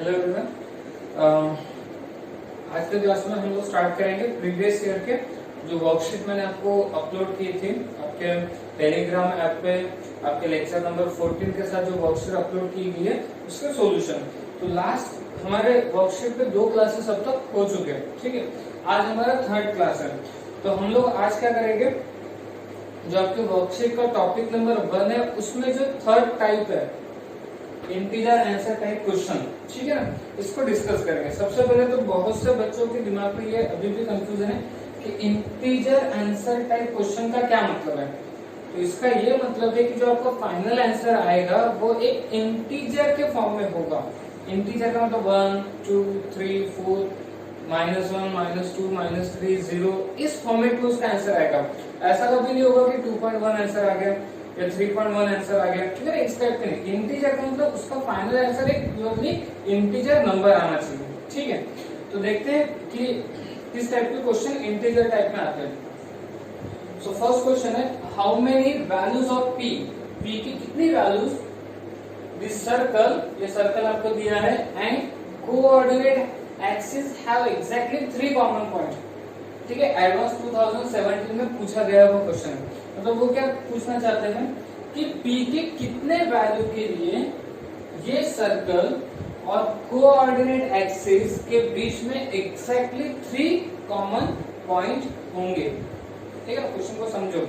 Hello everyone. आज के class में हम लोग स्टार्ट करेंगे प्रीवियस ईयर के जो वर्कशीट मैंने आपको अपलोड की थी आपके टेलीग्राम ऐप पे आपके लेक्चर नंबर 14 के साथ जो वर्कशीट अपलोड की गई है उसके सॉल्यूशन। तो लास्ट हमारे वर्कशीट पे 2 क्लासेस अब तक हो चुके हैं, ठीक है। आज हमारा 3rd क्लास है। तो हम लोग आज क्या करेंगे, जो आपके वर्कशीट का टॉपिक नंबर 1 है उसमें जो 3rd टाइप है इंटीजर आंसर टाइप क्वेश्चन, ठीक है ना, इसको डिस्कस करेंगे। सबसे पहले तो बहुत से बच्चों के दिमाग में ये अभी भी कंफ्यूजन है कि इंटीजर आंसर टाइप क्वेश्चन का क्या मतलब है। तो इसका ये मतलब है कि जो आपका फाइनल आंसर आएगा वो एक इंटीजर के फॉर्म में होगा। इंटीजर का मतलब 1 2 3 4 -1 -2 -3 0 इस फॉर्मेट में उसका आंसर आएगा। ऐसा कभी नहीं होगा कि 2.1 आंसर आ गया या 3.1 आंसर आ गया, ठीक है। इस टाइप का नहीं। इंटीजर का मतलब उसका फाइनल आंसर एक प्योरली इंटीजर नंबर आना चाहिए, ठीक है। तो देखते हैं कि किस टाइप के क्वेश्चन इंटीजर टाइप में आते हैं। सो फर्स्ट क्वेश्चन है, how many values of P, P की कितनी वैल्यूज दिस सर्कल, ये सर्कल आपको दिया है, and coordinate axis have exactly 3 common point, ठीक है। एडवांस 2017 में पूछा गया वो क्वेश्चन। मतलब वो क्या पूछना चाहते हैं कि P के कितने वैल्यू के लिए ये सर्कल और कोऑर्डिनेट एक्सिस के बीच में एग्जैक्टली 3 कॉमन पॉइंट होंगे, ठीक है। क्वेश्चन को समझो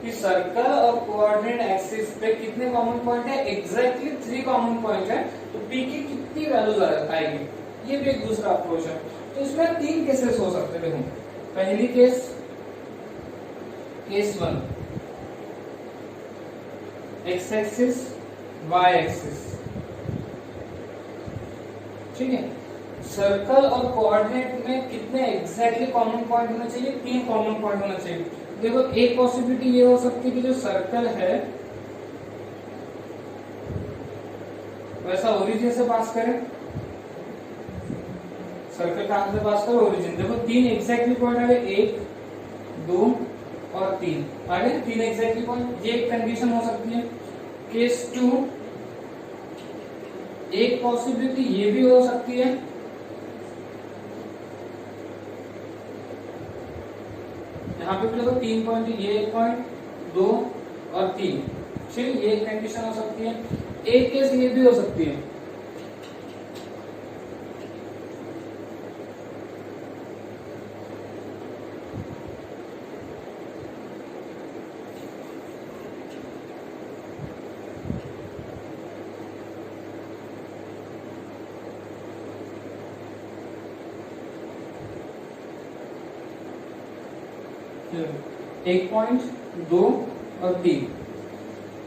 कि सर्कल और कोऑर्डिनेट एक्सिस पे कितने कॉमन पॉइंट है, एग्जैक्टली 3 कॉमन पॉइंट है। तो P की कितनी वैल्यूज आएगी, ये भी एक दूसरा अप्रोच है। तो इसमें 3 केसेस हो सकते हैं। पहली case 1, x axis y axis, ठीक है। सर्कल और कोऑर्डिनेट में कितने एग्जैक्टली कॉमन पॉइंट होना चाहिए, 3 कॉमन पॉइंट होना चाहिए। देखो एक पॉसिबिलिटी ये हो सकती है कि जो सर्कल है वैसा ओरिजिन से पास करें, सर्कल कहां से पास करो, ओरिजिन। देखो 3 एग्जैक्टली पॉइंट आ गए, 1 2 और 3 आ गए, 3 एग्जैक्टली पॉइंट। ये एक कंडीशन हो सकती है। केस 2, एक पॉसिबिलिटी ये भी हो सकती है यहाँ पे देखो 3 पॉइंट, ये 1 पॉइंट 2 और 3, ठीक, ये एक कंडीशन हो सकती है। एक केस ये भी हो सकती है एक पॉइंट 2 और 3।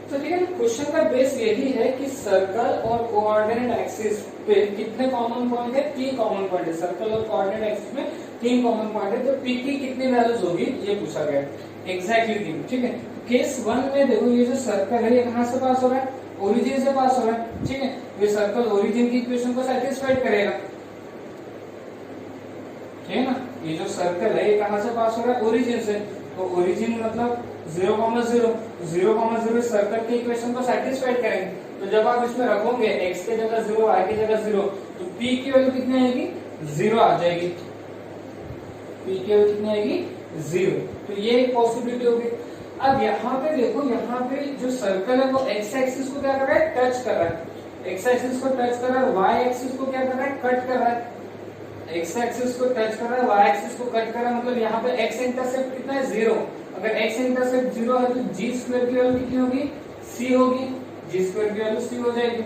तो ठीक है, क्वेश्चन का बेस यही है कि सर्कल और कोऑर्डिनेट एक्सिस पे कितने कॉमन पॉइंट है, 3 कॉमन पॉइंट है। सर्कल और कोऑर्डिनेट एक्सिस में 3 कॉमन पॉइंट है। तो पी की कितनी वैल्यूज होगी ये पूछा गया, एग्जैक्टली 3, ठीक है। केस 1 में देखो ये जो सर्कल है ये कहां से पास हो रहा है, ओरिजिन से पास हो रहा है, ठीक है। ये सर्कल ओरिजिन की इक्वेशन को सेटिस्फाइड करेगा, ठीक है ना। ये जो सर्कल है ये कहां से पास हो रहा है, ओरिजिन से। तो ओरिजिन मतलब 0,0 0,0 सर्कल के इक्वेशन को सेटिस्फाइड करेंगे। तो जब आप इसमें रखोगे x के जगह 0 y की जगह 0 तो p की वैल्यू कितनी आएगी, 0 आ जाएगी। p की वैल्यू कितनी आएगी, 0। तो ये एक पॉसिबिलिटी होगी। अब यहाँ पे देखो, यहाँ पे जो सर्कल है वो x एक्सिस को क्या कर रहा है, टच कर रहा है। x एक्सिस को टच कर रहा है, y एक्सिस को क्या कर रहा है, कट कर रहा है। x एक्सिस को टच कर रहा है, y एक्सिस को कट कर रहा है, मतलब यहाँ पे x इंटरसेप्ट कितना है, 0। अगर x इंटरसेप्ट 0 है तो g स्क्वायर की वैल्यू कितनी होगी, c होगी। g स्क्वायर की वैल्यू c हो जाएगी,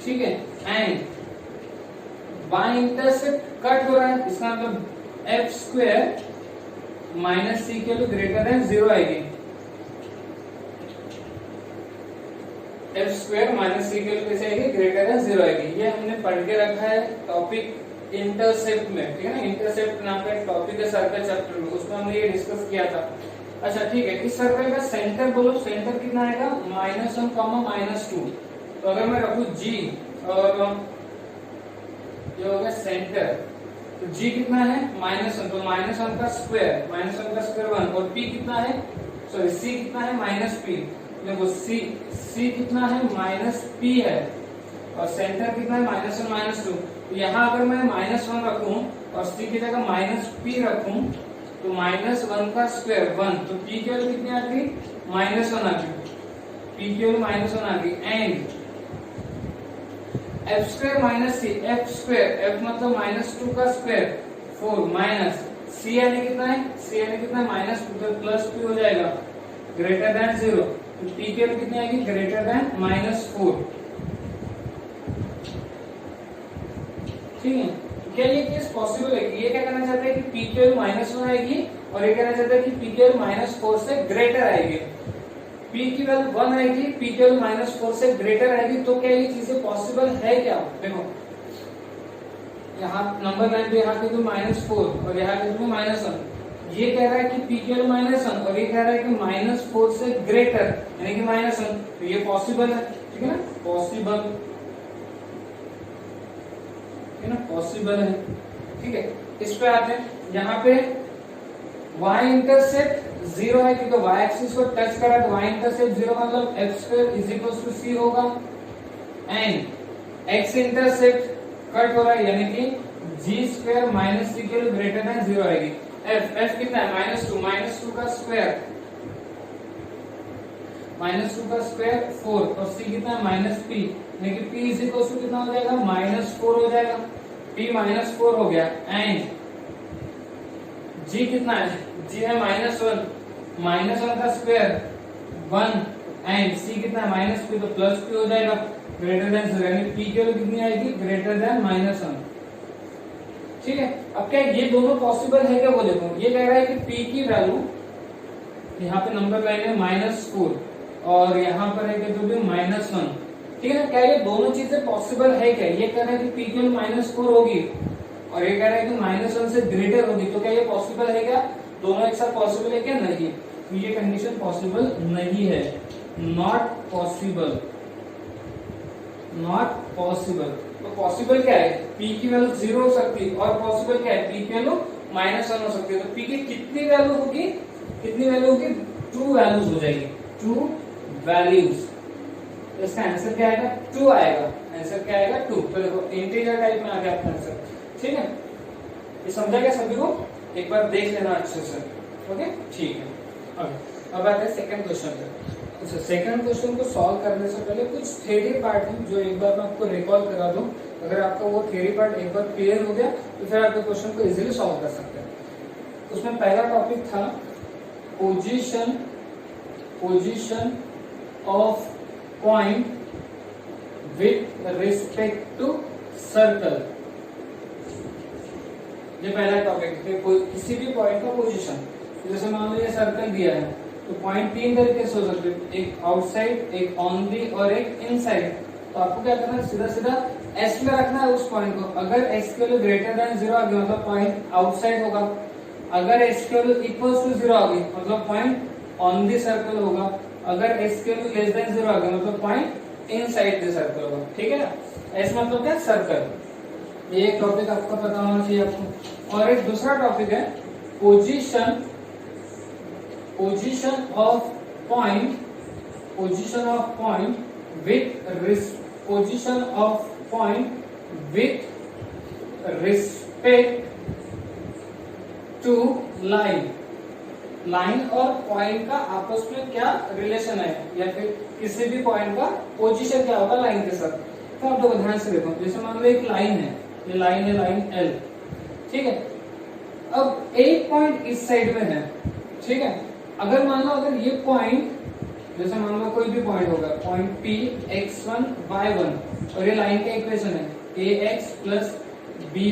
ठीक है। एंड y इंटरसेप्ट कट हो रहा है, इसका मतलब f स्क्वायर माइनस c की वैल्यू ग्रेटर देन 0 आएगी। f स्क्वायर माइनस सी की कैसे आएगी, ग्रेटर देन 0 आएगी। ये हमने पढ़ के रखा है टॉपिक इंटरसेप्ट में, ठीक है ना। इंटरसेप्ट नाम का एक टॉपिक है सर्कल चैप्टर में, उसमें हमने ये डिस्कस किया था। अच्छा ठीक है, इस सर्कल का सेंटर बोलो, सेंटर कितना आएगा, -1, -2। तो अगर मैं रखूं g और ये हो गया सेंटर, तो g कितना है, -1, तो -1 का स्क्वायर 1 और p कितना है, सॉरी c कितना है, -p। देखो c कितना है, -p है, और सेंटर कितना है -1 -2। तो यहाँ अगर मैं -1 रखूं और c की जगह -p रखूं तो -1 का स्क्वायर 1, तो p की वैल्यू कितनी आ गई -1 आ गई, p की वैल्यू -1 आ गई। And f square minus c, f square, f मतलब -2 का स्क्वायर 4 माइनस c यानी कितना है, c यानी कितना है -2, तो प्लस p हो जाएगा ग्रेटर देन 0, तो p की वैल्यू कितनी आएगी ग्रेटर देन -4। ठीक है, क्या ये केस पॉसिबल है? ये क्या कहना चाहता है कि p की वैल्यू -1 आएगी और ये कहना चाहता है कि p की वैल्यू -4 से ग्रेटर आएगी। p की वैल्यू 1 आएगी, p की वैल्यू -4 से ग्रेटर आएगी, तो क्या ये चीजें पॉसिबल है क्या? देखो यहाँ नंबर लाइन पे यहाँ पे तो -4 और यहाँ पे तो -1, ये कह रहा है कि p की वैल्यू -1 और ये कह रहा है कि -4 से ग्रेटर यानी कि -1, तो ये पॉसिबल है। ठीक है ना, पॉसिबल है ना, पॉसिबल है। ठीक है, इस पे आते हैं। यहाँ पे y इंटरसेप्ट 0 है क्योंकि y एक्सिस को टच करा, तो y इंटरसेप्ट 0 मतलब f² c होगा। एंड x इंटरसेप्ट कट हो रहा है यानी कि g² - c के लिए ग्रेटर देन 0 आएगी। f कितना है -2 का स्क्वायर, -2 का स्क्वायर 4 और c कितना है -p यानी कि p कितना हो जाएगा -4 हो जाएगा, p -4 हो गया। एंड g कितना है, g है -1 का स्क्वायर 1 एंड c कितना है -p, तो प्लस p हो जाएगा ग्रेटर देन 0 यानी p की वैल्यू कितनी आएगी ग्रेटर देन -1। ठीक है, अब क्या ये दोनों पॉसिबल है क्या वो देखो। ये कह रहा है कि p की वैल्यू यहाँ पे नंबर लाइन है -4 और यहाँ पर है कि जो भी -1। ठीक है ना, क्या ये दोनों चीजें पॉसिबल है क्या? ये कह रहा है कि p की वैल्यू -4 होगी और ये कह रहा है कि -1 से ग्रेटर होगी, तो क्या ये पॉसिबल है क्या? दोनों एक साथ पॉसिबल है क्या? नहीं, तो ये कंडीशन पॉसिबल नहीं है, नॉट पॉसिबल, नॉट पॉसिबल। तो पॉसिबल क्या है? p की वैल्यू 0 हो सकती है और पॉसिबल क्या है? p की वैल्यू -1 हो सकती है। तो p की कितनी वैल्यू होगी, कितनी वैल्यू होगी? 2 वैल्यूज हो जाएगी, 2 वैल्यूज। इसका आंसर क्या आएगा? 2 आएगा। आंसर क्या आएगा? 2। तो देखो इंटीजर टाइप में आ गया आपका आंसर। ठीक है, ये समझा क्या सभी को? एक बार देख लेना अच्छे से। ओके, ठीक है। अब आते हैं सेकंड क्वेश्चन पे। अच्छा, सेकंड क्वेश्चन को सॉल्व करने से पहले कुछ थ्योरी पार्ट है जो एक बार मैं आपको रिकॉल करा दूं। अगर आपका वो थ्योरी पार्ट एक बार क्लियर हो गया तो फिर आप क्वेश्चन को इजीली सॉल्व कर सकते हैं। उसमें पहला टॉपिक था position of point with respect to circle. ये पहला टॉपिक है, किसी भी पॉइंट का पोजीशन। जैसे मान लो ये सर्कल दिया है तो पॉइंट 3 तरीके से हो सकते हैं, एक आउटसाइड, एक ऑन दी और एक इनसाइड। तो आपको क्या करना है, सीधा सीधा एस में रखना है उस पॉइंट को। अगर एस के वैल्यू ग्रेटर देन 0 आ गई मतलब पॉइंट आउटसाइड होगा, अगर एस के वैल्यू इक्वल्स टू 0 आ गई मतलब पॉइंट ऑन दी सर्कल होगा, अगर एस के वैल्यू लेस देन 0 आ गई मतलब पॉइंट इनसाइड द सर्कल होगा। ठीक है ना, एस मतलब क्या? सर्कल। ये एक टॉपिक आपको पता होना चाहिए आपको। और एक दूसरा टॉपिक है position of point with respect to line. Line और पॉइंट का आपस में क्या रिलेशन है, या फिर किसी भी पॉइंट का पोजीशन क्या होगा लाइन के साथ। तो आप लोग ध्यान से देखो, जैसे मान लो एक लाइन है, ये लाइन है, लाइन एल। ठीक है, अब एक पॉइंट इस साइड में है। ठीक है, अगर मान लो अगर ये पॉइंट, जैसे मान लो कोई भी पॉइंट होगा, पॉइंट P x1 y1 और ये लाइन का इक्वेशन है ax plus by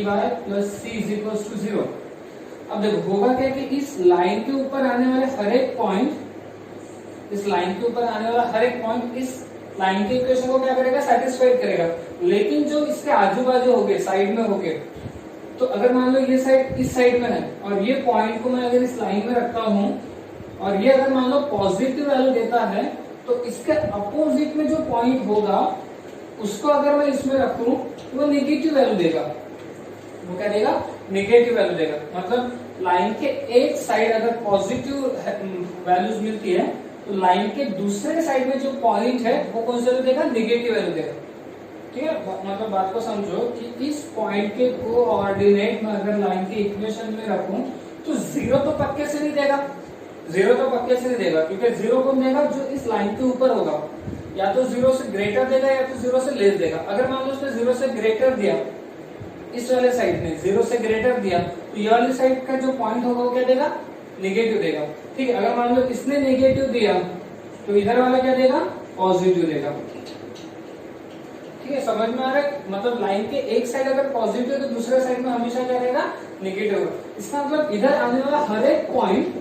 plus c is equal to 0। अब देखो होगा क्या कि इस लाइन के ऊपर आने वाले हर एक पॉइंट, इस लाइन के ऊपर आने वाला हर एक पॉइंट इस लाइन के इक्वेशन को क्या करेगा? सेटिस्फाइड करेगा। लेकिन जो इसके आजू बाजू हो गए, साइड में हो गए, तो अगर मान लो ये साइड इस साइड में है और ये पॉइंट को मैं अगर इस लाइन में रखता हूं और ये अगर मान लो पॉजिटिव वैल्यू देता है, तो इसके अपोजिट में जो पॉइंट होगा उसको अगर मैं इसमें रखूं तो वो नेगेटिव वैल्यू देगा। वो क्या देगा? नेगेटिव वैल्यू देगा। मतलब लाइन के एक साइड अगर पॉजिटिव वैल्यूज मिलती है तो लाइन के दूसरे साइड में जो पॉइंट है वो कौन सा वैल्यू देगा? नेगेटिव वैल्यू देगा। ठीक है, मतलब बात को समझो कि इस पॉइंट के कोऑर्डिनेट में अगर लाइन की इक्वेशन में रखूं तो जीरो तो पक्के से नहीं देगा, जीरो तो पक्के से नहीं देगा, क्योंकि जीरो कौन देगा, जो इस लाइन के ऊपर होगा, या तो जीरो से ग्रेटर देगा या तो जीरो से लेस देगा। अगर मान लो उसने जीरो से ग्रेटर दिया, इस वाले साइड में जीरो से ग्रेटर दिया, तो ये वाली साइड का जो पॉइंट होगा वो क्या देगा, नेगेटिव देगा। ठीक है, अगर मान लो इसने नेगेटिव दिया तो इधर वाला क्या देगा, पॉजिटिव देगा। ठीक है, समझ में आ रहा है, मतलब लाइन के एक साइड अगर पॉजिटिव है तो दूसरे साइड में हमेशा क्या देगा, नेगेटिव होगा। इसका मतलब इधर आने वाला हर एक पॉइंट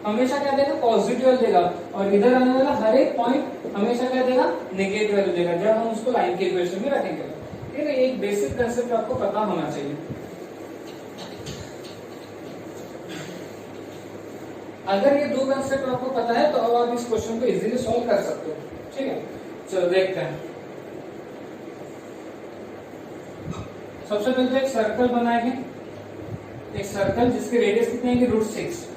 हमेशा क्या देगा, पॉजिटिव देगा, और इधर आने वाला हर एक पॉइंट हमेशा क्या देगा, नेगेटिव देगा, जब हम उसको लाइन के इक्वेशन में रखेंगे। ठीक है, एक बेसिक कंसेप्ट आपको पता होना चाहिए। अगर ये दो कंसेप्ट आपको पता है तो अब आप इस क्वेश्चन को इजीली सॉल्व कर सकते हो। ठीक है, चलो देखते हैं। सबसे पहले तो एक सर्कल बनाएंगे, एक सर्कल जिसकी रेडियस कितनी आएगी, √6।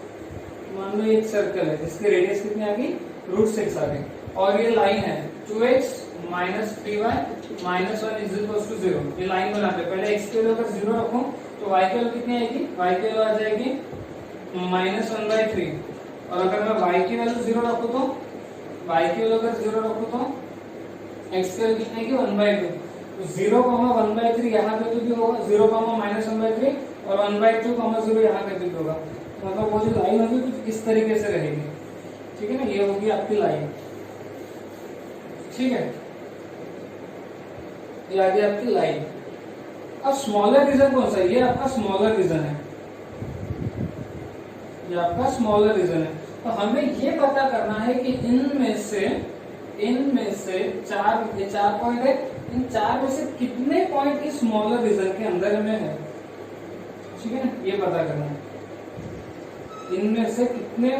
मान लो एक सर्कल है जिसकी रेडियस कितनी आ गई, √6 आ गई, और ये लाइन है 2x - 3y - 1 = 0। ये लाइन बनाते हैं, पहले x की वैल्यू अगर 0 रखूं तो y की वैल्यू कितनी आएगी, y की वैल्यू आ जाएगी -1/3, और अगर मैं y की वैल्यू 0 रखूं तो y की वैल्यू अगर 0 रखूं तो x की वैल्यू कितनी आएगी, 1/2। तो 0, 1/3 यहाँ पे भी होगा, 0, -1/3 और 1/2, 0 यहाँ पे भी होगा। मतलब वो जो लाइन होगी कुछ इस तरीके से रहेगी। ठीक है ना, ये होगी आपकी लाइन। ठीक है, ये आ गई आपकी लाइन। अब स्मॉलर रीजन कौन सा है, ये आपका स्मॉलर रीजन है, ये आपका स्मॉलर रीजन है। तो हमें ये पता करना है कि इनमें से ये चार पॉइंट है, इन चार में से कितने पॉइंट इस स्मॉलर रीजन के अंदर में है। ठीक है ना, ये पता करना है, इनमें से कितने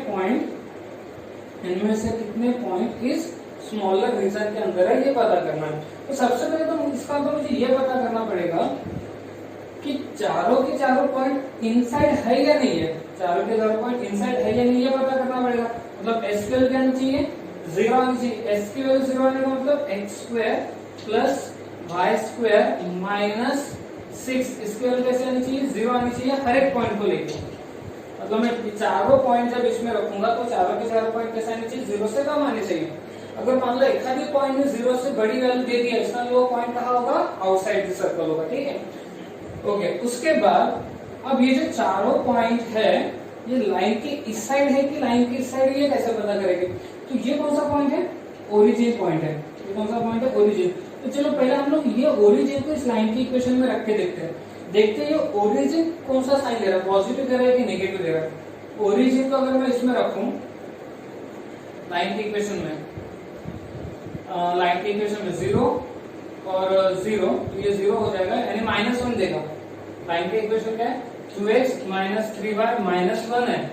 पॉइंट इस स्मॉलर रीजन के अंदर है, ये पता करना है। तो सबसे पहले तो इसका तो मुझे ये पता करना पड़ेगा कि चारों के चारों पॉइंट इनसाइड है या नहीं है, चारों के चारों पॉइंट इनसाइड है या नहीं, ये पता करना पड़ेगा। मतलब एस की वैल्यू क्या आनी चाहिए, 0 आनी चाहिए। एस की वैल्यू 0 आने का मतलब x² + y² - 6, इसकी वैल्यू कैसे आनी चाहिए, 0 आनी चाहिए हर एक पॉइंट को लेकर। मतलब मैं चारों पॉइंट जब इसमें रखूंगा तो चारों के चारों पॉइंट कैसे आने चाहिए, 0 से कम आने चाहिए। अगर मान लो एक आधी पॉइंट में 0 से बड़ी वैल्यू दे दिया, इसका वो पॉइंट कहाँ होगा, आउटसाइड द सर्कल होगा। ठीक है, ओके। उसके बाद अब ये जो चारों पॉइंट है ये लाइन के इस साइड है कि लाइन के इस साइड, ये कैसे पता करेंगे। तो ये कौन सा पॉइंट है, ओरिजिन पॉइंट है। ये कौन सा पॉइंट है, ओरिजिन। तो चलो पहले हम लोग ये ओरिजिन को इस लाइन की इक्वेशन में रख के देखते हैं ये ओरिजिन कौन सा साइन दे रहा है, पॉजिटिव दे रहा है कि नेगेटिव दे रहा है। ओरिजिन को अगर मैं इसमें रखूं लाइन की इक्वेशन में, 0 और 0, तो ये 0 हो जाएगा, यानी -1 देगा। लाइन की इक्वेशन क्या है, 2x - 3y - 1 है।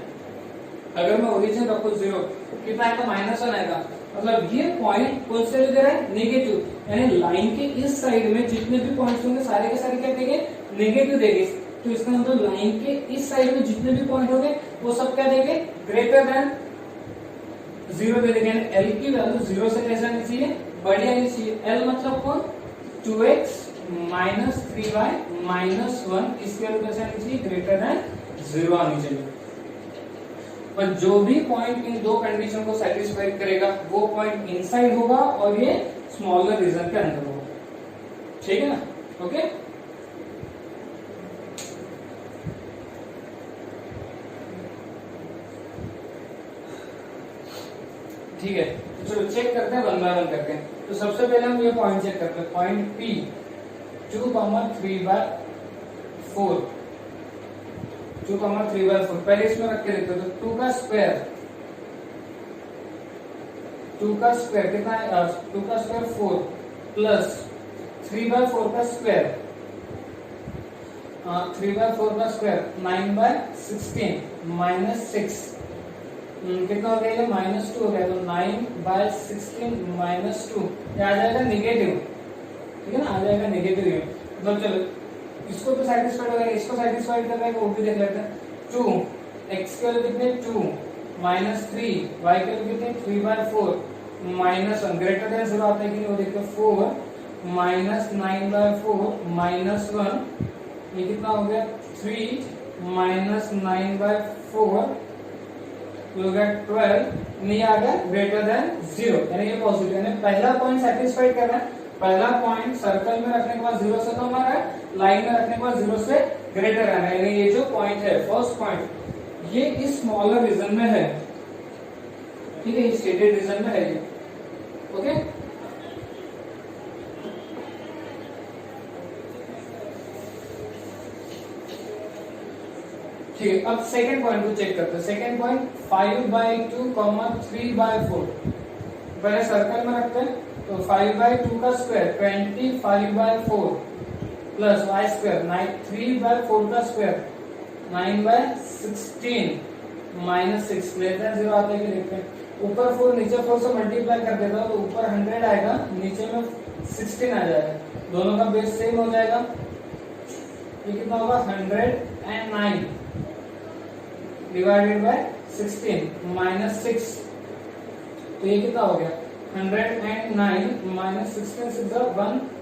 अगर मैं ओरिजिन रखूं 0, कितना आएगा, -1 आएगा। मतलब ये पॉइंट कौन से दे रहा है, नेगेटिव, यानी लाइन के इस साइड में जितने भी पॉइंट्स होंगे सारे के सारे क्या देंगे, नेगेटिव देंगे। तो इसका मतलब लाइन के इस साइड में जितने भी पॉइंट होंगे वो सब क्या देंगे, ग्रेटर देन 0 दे देंगे। एल की वैल्यू 0 से कैसे आनी चाहिए, बड़ी आनी चाहिए। एल मतलब कौन, 2x - 3y - 1, इसकी वैल्यू कैसे आनी चाहिए, ग्रेटर देन 0 आनी चाहिए। पर जो भी पॉइंट इन दो कंडीशन को सेटिस्फाई करेगा वो पॉइंट इनसाइड होगा और ये स्मॉलर रीजन के अंदर होगा। ठीक है ना, ओके। ठीक है, तो चलो चेक करते हैं, 1 बाय 1 करते हैं। तो सबसे पहले हम ये पॉइंट चेक करते हैं, पॉइंट P 2,3/4, 2,3/4। पहले इसमें रख के देखते हैं, तो 2 का स्क्वायर कितना है, 2 का स्क्वायर 4 प्लस 3/4 का स्क्वायर, 3/4 का स्क्वायर 9/16 -6, कितना हो गया, -2 हो गया। तो 9/16 -2, ये आ जाएगा नेगेटिव। ठीक है ना, आ जाएगा नेगेटिव। मतलब चलो इसको तो सेटिस्फाइड हो गया, इसको सेटिस्फाइड कर रहा वो भी देख लेते हैं। 2 x के वैल्यू कितने, 2 -3 y के वैल्यू कितने, 3/4 -1, ग्रेटर देन 0 आता है कि नहीं वो देखते हैं। 4 माइनस 9/4 माइनस 1, ये कितना हो गया 3 माइनस 9/4 हो गया 12, नहीं आ गया ग्रेटर देन 0, यानी ये पॉजिटिव, यानी पहला पॉइंट सेटिस्फाइड कर रहा है। पहला पॉइंट सर्कल में रखने के बाद 0 से कम आ रहा है, लाइन में रखने के बाद 0 से ग्रेटर आ रहा है, यानी ये जो पॉइंट है फर्स्ट पॉइंट ये इस स्मॉलर रीजन में है, ठीक है, ये शेडेड रीजन में है ये, ओके। ठीक है, अब सेकंड पॉइंट को चेक करते हैं। सेकंड पॉइंट 5/2, 3/4, पहले सर्कल में रखते हैं, तो 5/2 का स्क्वायर 25/4 प्लस y स्क्वायर 3/4 का स्क्वायर 9/16 माइनस 6 लेस देन 0 आता है कि देखते हैं। ऊपर 4 नीचे 4 से मल्टीप्लाई कर देता हूं तो ऊपर 100 आएगा, नीचे में 16 आ जाएगा, दोनों का बेस सेम हो जाएगा, ये कितना होगा 109 डिवाइडेड बाय 16 माइनस 6, तो ये कितना हो गया 109 माइनस 16 6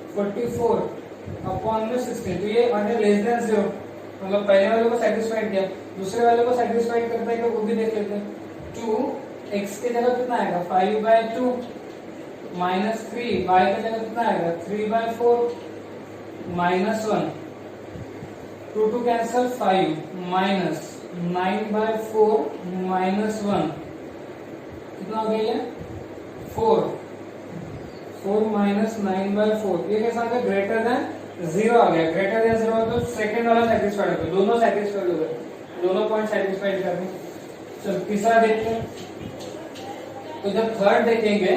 144 अपॉन में 16, तो ये आ गया लेस देन 0, मतलब पहले वाले को सेटिस्फाइड किया, दूसरे वाले को सेटिस्फाइड करता है कि वो भी देख लेते हैं। 2x की जगह कितना आएगा 5/2 माइनस 3, y की जगह कितना आएगा 3/4 माइनस 1, 2 कैंसल 5 माइनस 9/4 माइनस 1, कितना हो गया ये 4 माइनस 9/4, ये कैसा आ गया ग्रेटर देन 0 आ गया, ग्रेटर देन 0 तो सेकंड वाला सेटिस्फाइड हो गया, दोनों सेटिस्फाइड हो गए, दोनों पॉइंट सेटिस्फाइड कर दें। चलो तीसरा देखते हैं, तो जब थर्ड देखेंगे,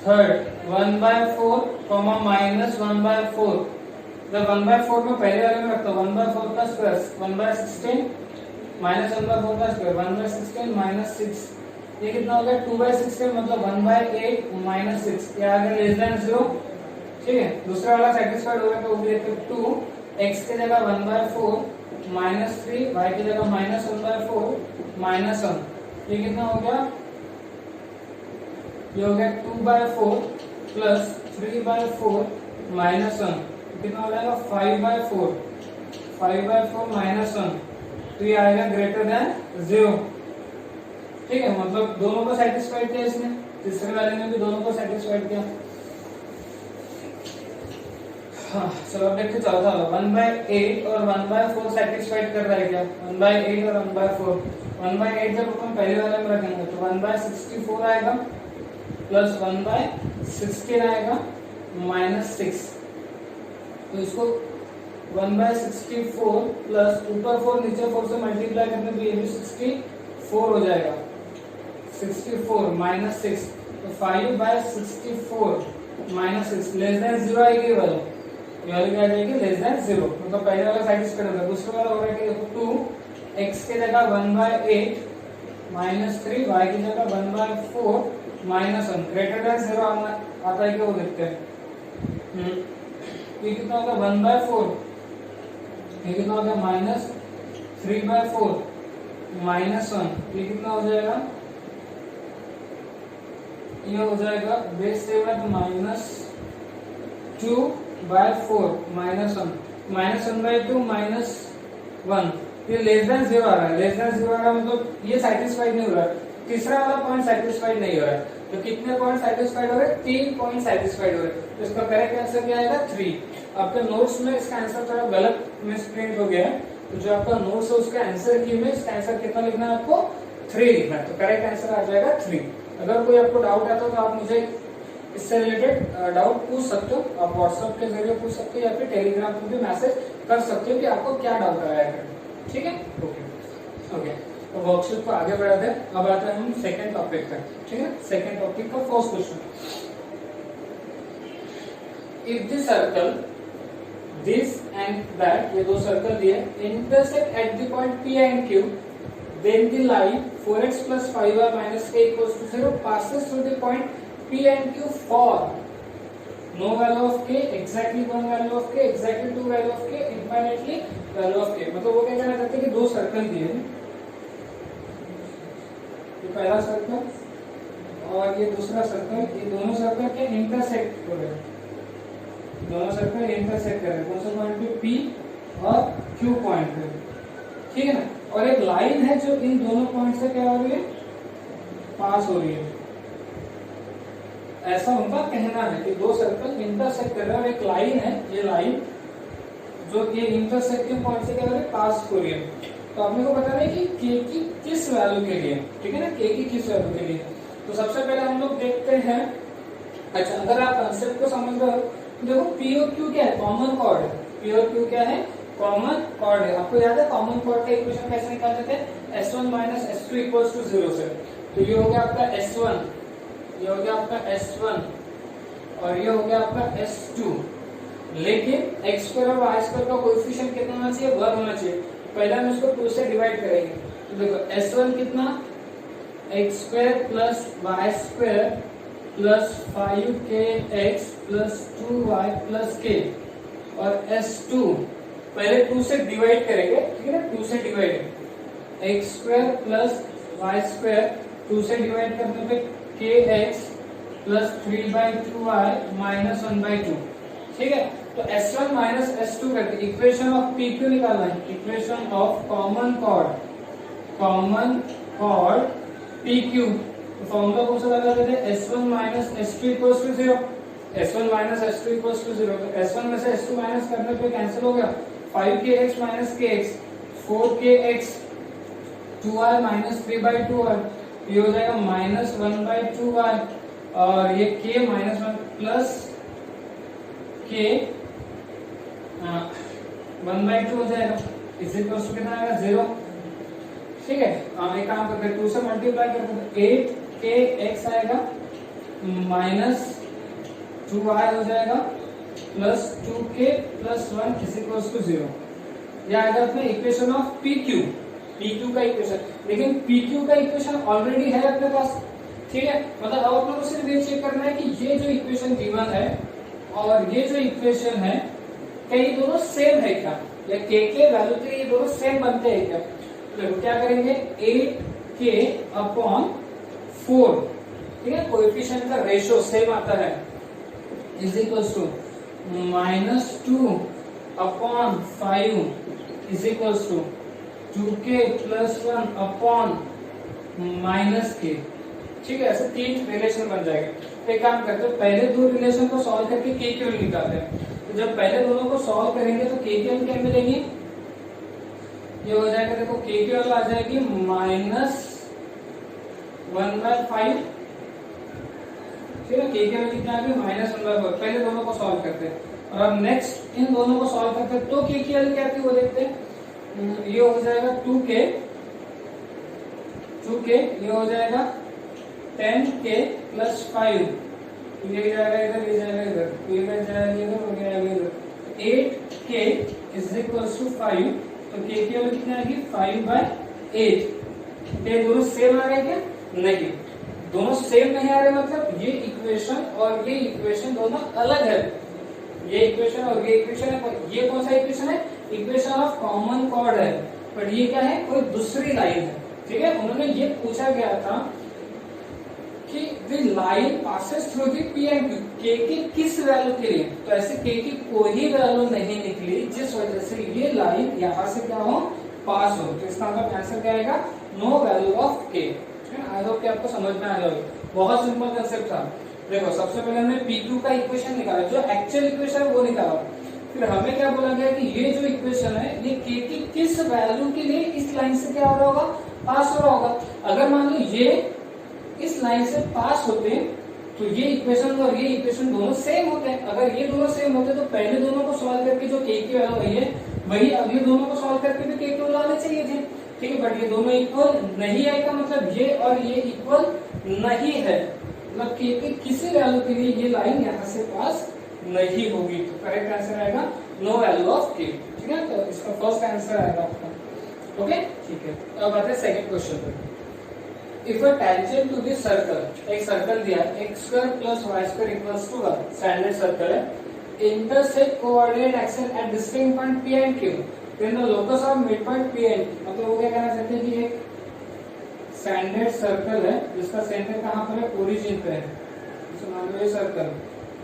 थर्ड 1/4 माइनस 1/4, जब 1/4 में पहले वाले में रखता हूँ 1/4 का स्क्वायर 1/16 माइनस 1/4 का स्क्वायर 1/16 माइनस 6, ये कितना हो गया 2/16 मतलब 1/8 माइनस 6, ये आ गया लेस देन 0, ठीक है। दूसरा वाला सेटिस्फाइड हो गया तो वो भी देखते हैं, 2x की जगह 1/4 माइनस 3, y की जगह माइनस 1/4 माइनस 1, ये कितना हो गया, ये हो गया 2/4 प्लस 3/4 माइनस 1, कितना हो जाएगा 5/4 माइनस 1, तो ये आएगा ग्रेटर देन 0, ठीक है, मतलब दोनों को सेटिस्फाइड किया इसने, तीसरे वाले ने भी दोनों को सेटिस्फाइड किया। हाँ चलो अब देखते चौथा वाला 1/8 और 1/4 सेटिस्फाइड कर रहा है क्या, 1/8 और 1/4, 1/8 जब अपन पहले वाले में रखेंगे तो 1/64 आएगा प्लस 1/16 आएगा माइनस 6, तो इसको 1/64 प्लस ऊपर 4 नीचे 4 से मल्टीप्लाई करने पे ये भी 64 हो जाएगा, 64 माइनस 6, तो 5/64 माइनस 6 लेस देन 0 आएगी वाली, ये वाली क्या आ जाएगी लेस देन 0, मतलब पहले वाला सेटिस्फाइड होगा। दूसरे वाला हो रहा है कि देखो 2x की जगह 1/8 माइनस 3, y की जगह 1/4 माइनस 1, ग्रेटर देन 0 आता है कि वो देखते हैं, ये कितना होगा 1/4, ये कितना हो गया माइनस 3/4 माइनस 1, ये कितना हो जाएगा, ये हो जाएगा base 7 minus 2/4 minus 1, minus 1/2 minus 1, ये लेस देन 0 आ रहा है, लेस देन 0 आ रहा है मतलब ये सेटिस्फाइड नहीं हो रहा है, तीसरा वाला पॉइंट सेटिस्फाइड नहीं हो रहा है, तो कितने पॉइंट सेटिस्फाइड हो रहे हैं 3 पॉइंट सेटिस्फाइड हो रहे हैं, तो इसका करेक्ट आंसर क्या आएगा 3। आपके नोट्स में इसका आंसर थोड़ा गलत मिसप्रिंट हो गया है, तो जो आपका नोट्स है उसके आंसर की में इसका आंसर कितना लिखना है आपको 3 लिखना है, तो करेक्ट आंसर आ जाएगा 3। अगर कोई आपको डाउट आता हो तो आप मुझे इससे रिलेटेड डाउट पूछ सकते हो, आप व्हाट्सएप के जरिए पूछ सकते हो या फिर टेलीग्राम पर भी मैसेज कर सकते हो कि आपको क्या डाउट आया है, ठीक है, ओके। तो वर्कशीट को आगे बढ़ाते हैं, अब आते हैं हम सेकंड टॉपिक पर, ठीक है। सेकंड टॉपिक का first question, if the circle this and that, ये दो सर्कल दिए, intersect at the point P and Q, then the line 4x plus 5y minus k equals to 0 passes through the point P and Q for no value of k, exactly 1 value of k, exactly 2 value of k, infinitely value of k। मतलब वो क्या कहना चाहते हैं कि दो circle दिए हैं, ये पहला सर्कल और ये दूसरा सर्कल, ये दोनों सर्कल के इंटरसेक्ट हो रहे हैं, दोनों सर्कल इंटरसेक्ट कर रहे हैं, कौन सा पॉइंट पे, पी और क्यू पॉइंट पे, ठीक है ना। और एक लाइन है जो इन दोनों पॉइंट से क्या हो रही है, पास हो रही है। ऐसा उनका कहना है कि दो सर्कल इंटरसेक्ट कर रहे हैं और एक लाइन है, ये लाइन जो ये इंटरसेक्टिंग पॉइंट से क्या हो रही है, पास हो रही है। तो अपने को बताना है कि के की किस वैल्यू के लिए, ठीक है ना, के की किस वैल्यू के लिए। तो सबसे पहले हम लोग देखते हैं, अच्छा अगर आप कंसेप्ट को समझ रहे हो तो देखो पी और क्यू क्या है, कॉमन कॉर्ड है। पी और क्यू क्या है, कॉमन कॉर्ड है। आपको याद है कॉमन कॉर्ड का इक्वेशन कैसे निकालते थे, S1 minus S2 equals to 0 से। तो ये हो गया आपका S1, ये हो गया आपका S1 और ये हो गया आपका S2। लेकिन x स्क्वायर और y स्क्वायर का कोएफिशिएंट कितना होना चाहिए, 1 होना चाहिए। पहले हम इसको 2 से डिवाइड करेंगे। तो देखो S1 कितना, x square plus y square plus 5kx plus 2y plus k, और S2 पहले 2 से डिवाइड करेंगे, ठीक है ना, 2 से divide, x square plus y square 2 से डिवाइड करने पे kx प्लस 3/2y माइनस 1/2, ठीक है। तो S1 माइनस S2 करके इक्वेशन ऑफ PQ निकालना है, equation of common chord PQ। तो फॉर्मूला कौन सा लगा देते हैं, S1 minus S2 equals to 0, S1 minus S2 equals to 0। तो S1 में से S2 माइनस करने पे कैंसिल हो गया, 5kx minus kx 4kx 2y minus 3/2y, ये हो जाएगा माइनस 1/2y, और ये k माइनस 1 प्लस k 1/2 हो जाएगा, इसी को कितना आएगा 0, ठीक है। एक काम करते हैं 2 से मल्टीप्लाई करते हैं, 8kx आएगा माइनस 2y हो जाएगा प्लस 2k प्लस 1 इसी को 0। यह आएगा अपने इक्वेशन ऑफ PQ का इक्वेशन। लेकिन PQ का इक्वेशन ऑलरेडी है अपने पास, ठीक है। मतलब अब अपने को सिर्फ ये चेक करना है कि ये जो इक्वेशन गिवन है और ये जो इक्वेशन है क्या ये दोनों सेम है क्या, या के वैल्यू के लिए ये दोनों सेम बनते हैं क्या। तो क्या करेंगे, 8k अपॉन 4, ठीक है, कोएफिशिएंट का रेशियो सेम आता है, is equals to -2 upon 5 is equals to 2k plus 1 upon -k, ठीक है। ऐसे 3 रिलेशन बन जाएंगे। तो एक काम करते हैं, पहले 2 रिलेशन को सॉल्व करके के की वैल्यू निकालते हैं। तो जब पहले दोनों को सॉल्व करेंगे तो के की वैल्यू क्या मिलेगी, ये हो जाएगा, देखो के की वैल्यू आ जाएगी -1/5, ठीक है। के की वैल्यू कितना आ गई, -1/4। पहले दोनों को सॉल्व करते हैं और अब नेक्स्ट इन दोनों को सॉल्व करते हैं। तो के की वैल्यू क्या थी वो देखते हैं, ये हो जाएगा 2k, ये हो जाएगा 10k प्लस 5, ये जाएगा इधर, ये जाएगा इधर, ये जाएगा इधर और ये आएगा इधर, 8k इज इक्वल्स टू 5। तो k की वैल्यू कितनी आएगी, 5/8। ये दोनों सेम आ रहे हैं क्या, नहीं, दोनों सेम नहीं आ रहे, मतलब ये इक्वेशन और ये इक्वेशन दोनों अलग है। ये इक्वेशन और ये इक्वेशन है, ये कौन सा इक्वेशन है, इक्वेशन ऑफ कॉमन कॉर्ड है, बट ये क्या है, कोई दूसरी लाइन है, ठीक है। उन्होंने ये पूछा गया था कि the line passes through the P and Q, के की किस वैल्यू के लिए। तो ऐसे के की कोई वैल्यू नहीं निकली जिस वजह से ये लाइन यहाँ से क्या हो, पास हो। तो इसका मतलब आंसर क्या आएगा, नो वैल्यू ऑफ के। आई होप कि आपको समझ में आ जाएगा, बहुत सिंपल कंसेप्ट था। देखो सबसे पहले हमने PQ का इक्वेशन निकाला, जो एक्चुअल इक्वेशन है वो निकाला। फिर हमें क्या बोला गया कि ये जो इक्वेशन है ये के की किस वैल्यू के लिए इस लाइन से क्या हो रहा होगा, पास हो रहा होगा। अगर मान लो ये इस लाइन से पास होते तो ये इक्वेशन और ये इक्वेशन दोनों सेम होते हैं। अगर ये दोनों सेम होते तो पहले दोनों को सॉल्व करके जो के की वैल्यू आई है वही अगले दोनों को सॉल्व करके भी के की वैल्यू आने चाहिए थे, ठीक है। बट ये दोनों इक्वल नहीं आए का मतलब ये और ये इक्वल नहीं है, मतलब के की किसी वैल्यू के लिए ये लाइन यहाँ से पास नहीं होगी। तो करेक्ट आंसर आएगा नो वैल्यू ऑफ के, ठीक है। तो इसका फर्स्ट आंसर आएगा आपका, ओके, ठीक है। अब आते हैं सेकंड क्वेश्चन पे। If a tangent to this circle, एक सर्कल दिया x square plus y square equals to 1, standard circle है, intersect coordinate axis at distinct point P and Q, then the locus of mid point P and, मतलब वो क्या कहना चाहते हैं कि एक स्टैंडर्ड सर्कल है जिसका सेंटर कहाँ पर है, ओरिजिन पे है। जैसे मान लो ये सर्कल,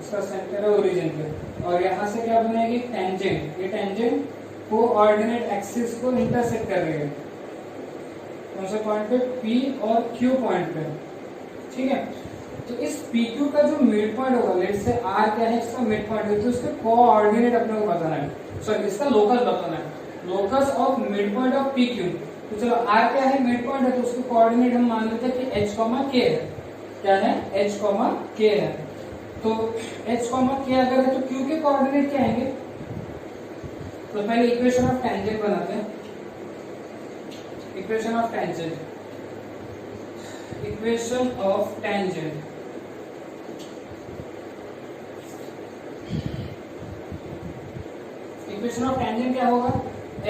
इसका सेंटर है ओरिजिन पे, और यहाँ से क्या बनेगी, टेंजेंट। ये टेंजेंट कोऑर्डिनेट एक्सिस को इंटरसेक्ट कर रही है कौन से पॉइंट पे, P और Q पॉइंट पे। ठीक है, तो इस PQ का जो मिड पॉइंट होगा, लेट से R क्या है, इसका मिड पॉइंट है, तो इसके कोऑर्डिनेट अपने को बताना है, सॉरी इसका लोकस बताना है, locus of mid point of PQ। तो चलो R क्या है, मिड पॉइंट है, तो उसके कोऑर्डिनेट हम मान लेते हैं कि H, K है। क्या है, H, K है। तो H, K अगर है तो Q के कोऑर्डिनेट क्या आएंगे। तो पहले इक्वेशन ऑफ टेंजेंट बनाते हैं। Equation of tangent, equation of tangent, equation of tangent क्या होगा,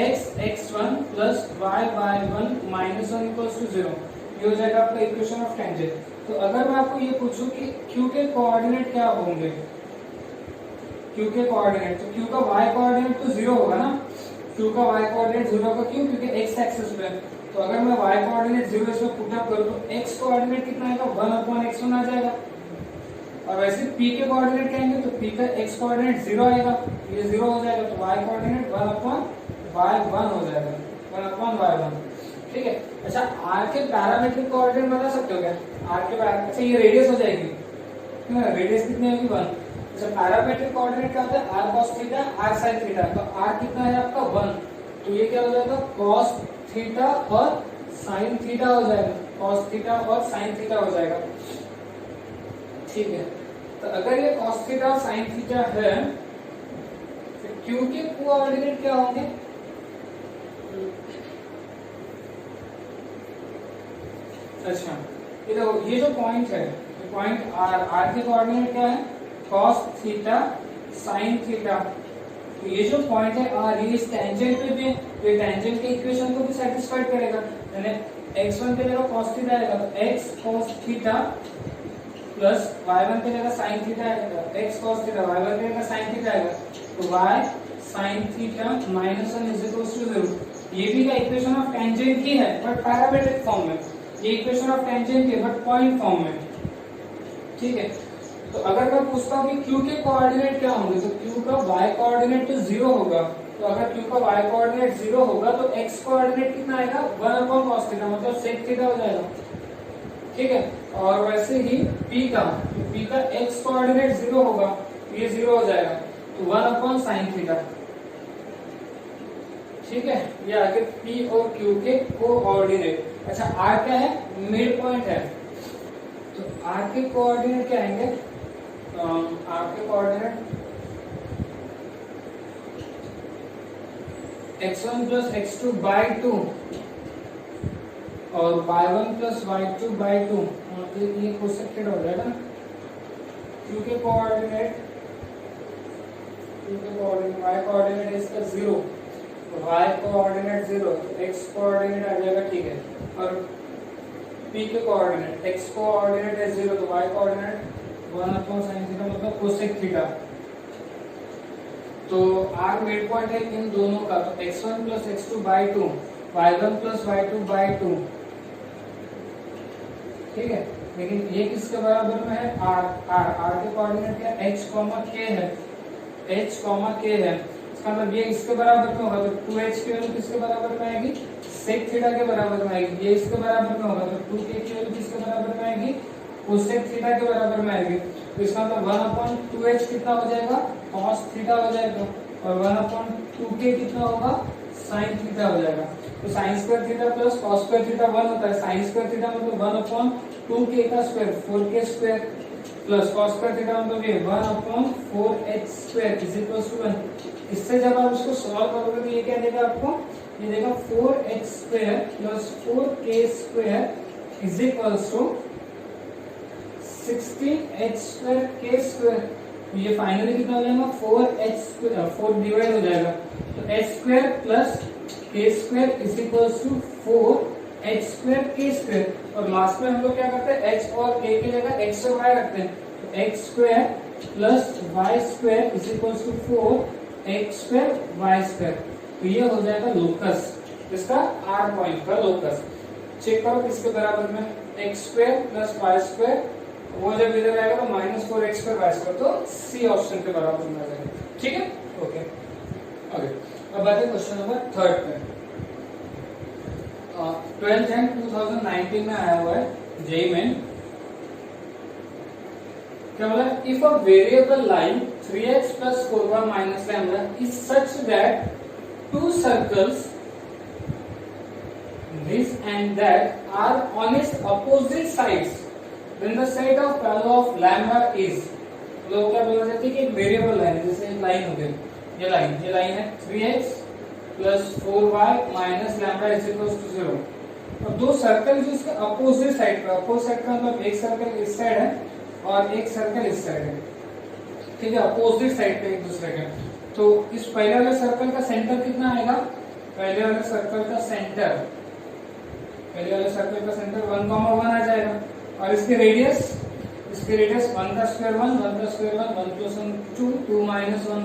x x1 plus y y1 minus 1 equals to 0। ये हो जाएगा आपका इक्वेशन ऑफ टेंजेंट। तो अगर मैं आपको ये पूछूं कि q के कोऑर्डिनेट क्या होंगे, q के कोऑर्डिनेट, तो q का y कोऑर्डिनेट तो 0 होगा ना, q का y कोऑर्डिनेट 0 होगा, क्यों, क्योंकि x एक्सिस पे। तो अगर मैं y कोऑर्डिनेट 0 इसमें पुट अप करूं तो x कोऑर्डिनेट कितना आएगा, 1/x1 आ जाएगा। और वैसे p के कोऑर्डिनेट क्या आएंगे, तो p का x कोऑर्डिनेट 0 आएगा, ये 0 हो जाएगा, तो y कोऑर्डिनेट 1/y1 हो जाएगा, 1/y1। ठीक है। अच्छा, r के पैरामीट्रिक कोऑर्डिनेट बता सकते हो क्या, r के अच्छा ये रेडियस हो जाएगी, रेडियस कितनी होगी, 1। अच्छा, पैरामीट्रिक कोऑर्डिनेट क्या होता है, r cos theta r sin theta, तो r कितना है आपका 1, तो ये क्या हो जाएगा, cos थीटा और sin थीटा हो जाएगा, cos थीटा और sin थीटा हो जाएगा। ठीक है, तो अगर ये cos थीटा और sin थीटा है, तो q के कोऑर्डिनेट क्या होंगे, अच्छा ये देखो, ये जो पॉइंट है, पॉइंट r के कोऑर्डिनेट क्या है, cos थीटा sin थीटा। तो ये जो पॉइंट है r, ये इस टेंजेंट पे भी है, तो ये टेंजेंट के इक्वेशन को भी सेटिस्फाइड करेगा, यानी x1 पे जगह cos थीटा आएगा तो x cos theta plus y1 पे जगह sin थीटा आएगा, x cos थीटा, y1 पे जगह sin थीटा आएगा, तो y sin theta minus 1 is equal to 0। ये भी का इक्वेशन ऑफ टेंजेंट ही है बट पैरामीट्रिक फॉर्म में, ये इक्वेशन ऑफ टेंजेंट है बट पॉइंट फॉर्म में। ठीक है, तो अगर मैं पूछता हूँ कि q के कोऑर्डिनेट क्या होंगे, तो q का y कोऑर्डिनेट तो 0 होगा, तो अगर q का y कोऑर्डिनेट 0 होगा तो x कोऑर्डिनेट कितना आएगा, 1/cos थीटा, मतलब sec थीटा हो जाएगा। ठीक है, और वैसे ही p का, तो p का x कोऑर्डिनेट 0 होगा, तो ये 0 हो जाएगा, तो 1/sin थीटा। ठीक है, ये आगे p और q के कोऑर्डिनेट। अच्छा, r क्या है, मिड पॉइंट है, तो r के कोऑर्डिनेट क्या आएंगे, r के coordinate x1 plus x2 by 2 और y1 प्लस y2 बाई 2, ये कोसेक्टेड हो जाएगा ना। q के कोऑर्डिनेट, y कोऑर्डिनेट है इसका 0, तो y कोऑर्डिनेट 0, तो x कोऑर्डिनेट आ जाएगा। ठीक है, और p के कोऑर्डिनेट, x कोऑर्डिनेट है 0, तो y कोऑर्डिनेट 1/sin थीटा, मतलब कोसेक थीटा। तो r मिड पॉइंट है इन दोनों का, तो x1 plus x2 by 2, y1 plus y2 by 2। ठीक है, लेकिन ये किसके बराबर में है, r के कोऑर्डिनेट क्या, h, k है, h, k है, इसका मतलब ये इसके बराबर में होगा, तो 2h की वैल्यू किसके बराबर में आएगी, सेक थीटा के बराबर में आएगी। ये इसके बराबर में होगा, तो 2k की वैल्यू किसके बराबर में आएगी, कोसेक थीटा के बराबर में आएगी। तो इसका मतलब 1/2h कितना हो जाएगा, cos थीटा हो जाएगा, और 1/2k कितना होगा, sin थीटा हो जाएगा। तो sin square theta plus cos square theta 1 होता है, sin स्क्वायर थीटा मतलब 1/2k का square, 4k square, plus cos square theta मतलब ये 1/4h square is equal to 1। इससे जब आप इसको सॉल्व करोगे तो ये क्या देगा आपको, ये देगा 4h square plus 4k square is equal to 16h square k square. ये फाइनली कितना हो जाएगा, 4h स्क्वायर, 4 डिवाइड हो जाएगा, तो h square plus k square is equal to 4h square k square. और लास्ट में हम लोग क्या करते हैं, h और k की जगह x और y रखते हैं, तो x square plus y square is equal to 4h square y square. तो ये हो जाएगा लोकस, इसका r पॉइंट का लोकस। चेक करो किसके बराबर में, x square plus y square, वो जब इधर आएगा तो -4x स्क्वायर y स्क्वायर, तो सी ऑप्शन के बराबर में आ जाएगा। ठीक है, ओके। अब बात है क्वेश्चन नंबर 3 पे। 12th एंड 2019 में आया हुआ है जेईई मेन। क्या बोला? If a variable line 3x plus 4y minus lambda is such that two circles this and that are on its opposite sides, then the set of value of lambda is, मतलब क्या बोला जाता है कि एक variable line है, जैसे एक लाइन हो गई, ये लाइन है 3x plus 4y minus lambda is equals to 0। और दो सर्कल जो इसके अपोजिट साइड पे, अपोजिट साइड का मतलब एक सर्कल इस साइड है और एक सर्कल इस साइड है, ठीक है, अपोजिट साइड पे एक दूसरे के। तो इस पहले वाले सर्कल का सेंटर कितना आएगा? पहले वाले सर्कल का सेंटर 1,1 आ जाएगा, और इसकी रेडियस 1 का स्क्वायर 1 का स्क्वायर 1 प्लस 1 2 2 माइनस 1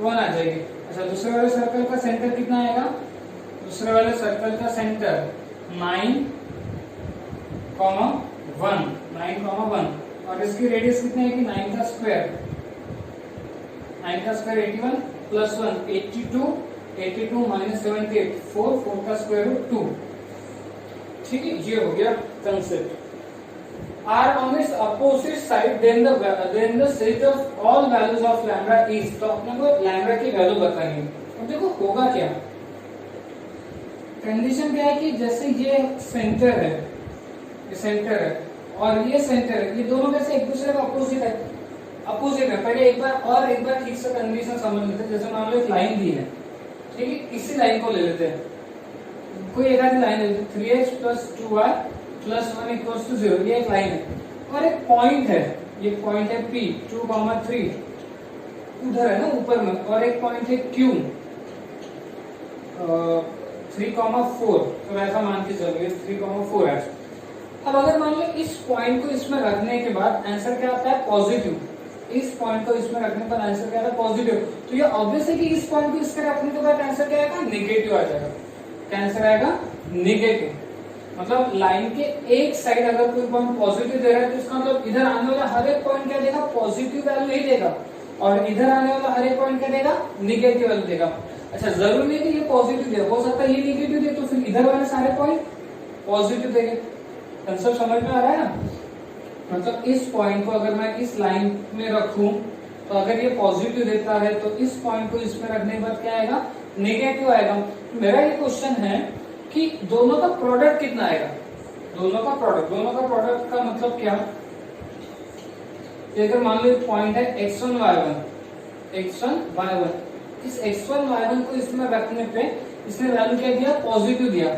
आ जाएगी। अच्छा, दूसरे वाले सर्कल का सेंटर कितना आएगा? दूसरे वाले सर्कल का सेंटर 9, 1 और इसकी रेडियस कितनी आएगी? 9 का स्क्वायर 81 प्लस 1 82 माइनस 78 4 का स्क्वायर रूट 2। ठीक है, ये हो गया concept. Are on its opposite side then the set of all values of lambda is, तो अपने को लैम्बडा की वैल्यू बतानी है। अब देखो होगा क्या, कंडीशन क्या है कि जैसे ये सेंटर है और ये सेंटर है, ये दोनों में से एक दूसरे का अपोजिट है। पहले एक बार ठीक से कंडीशन समझ लेते हैं। जैसे मान लो एक लाइन दी है, ठीक है, इसी लाइन को ले लेते हैं, कोई एक आधी लाइन है 3x plus 2y plus 1 equals to 0, ये एक लाइन है और एक पॉइंट है, ये पॉइंट है P 2,3 उधर है ना ऊपर में, और एक पॉइंट है Q 3,4, तो वैसा मान के चलो 3,4 है। अब अगर मान लो इस पॉइंट को इसमें रखने के बाद आंसर क्या आता है? पॉजिटिव। इस पॉइंट को इसमें रखने पर आंसर क्या आता है? पॉजिटिव। तो ये ऑब्वियस है कि इस पॉइंट को इसमें रखने के बाद आंसर क्या आएगा? नेगेटिव आ जाएगा। क्या आंसर आएगा? नेगेटिव। मतलब लाइन के एक साइड अगर कोई पॉइंट पॉजिटिव दे रहा है तो इसका मतलब इधर आने वाला हर एक पॉइंट क्या देगा? पॉजिटिव वैल्यू ही देगा, और इधर आने वाला हर एक पॉइंट क्या देगा? नेगेटिव वैल्यू देगा। अच्छा, जरूरी नहीं कि ये पॉजिटिव दे, हो सकता है ये नेगेटिव दे, तो फिर इधर वाले सारे पॉइंट पॉजिटिव देंगे। कंसेप्ट समझ में आ रहा है ना? मतलब इस पॉइंट को अगर मैं इस लाइन में रखूं तो अगर ये पॉजिटिव देता है तो इस पॉइंट को इसमें रखने के बाद क्या आएगा? नेगेटिव आएगा। मेरा ये क्वेश्चन है कि दोनों का प्रोडक्ट कितना आएगा? दोनों का प्रोडक्ट का मतलब क्या? अगर मान लो एक पॉइंट है x1 y1, इस x1 y1 को इसमें रखने पे इसने वैल्यू क्या दिया? पॉजिटिव दिया।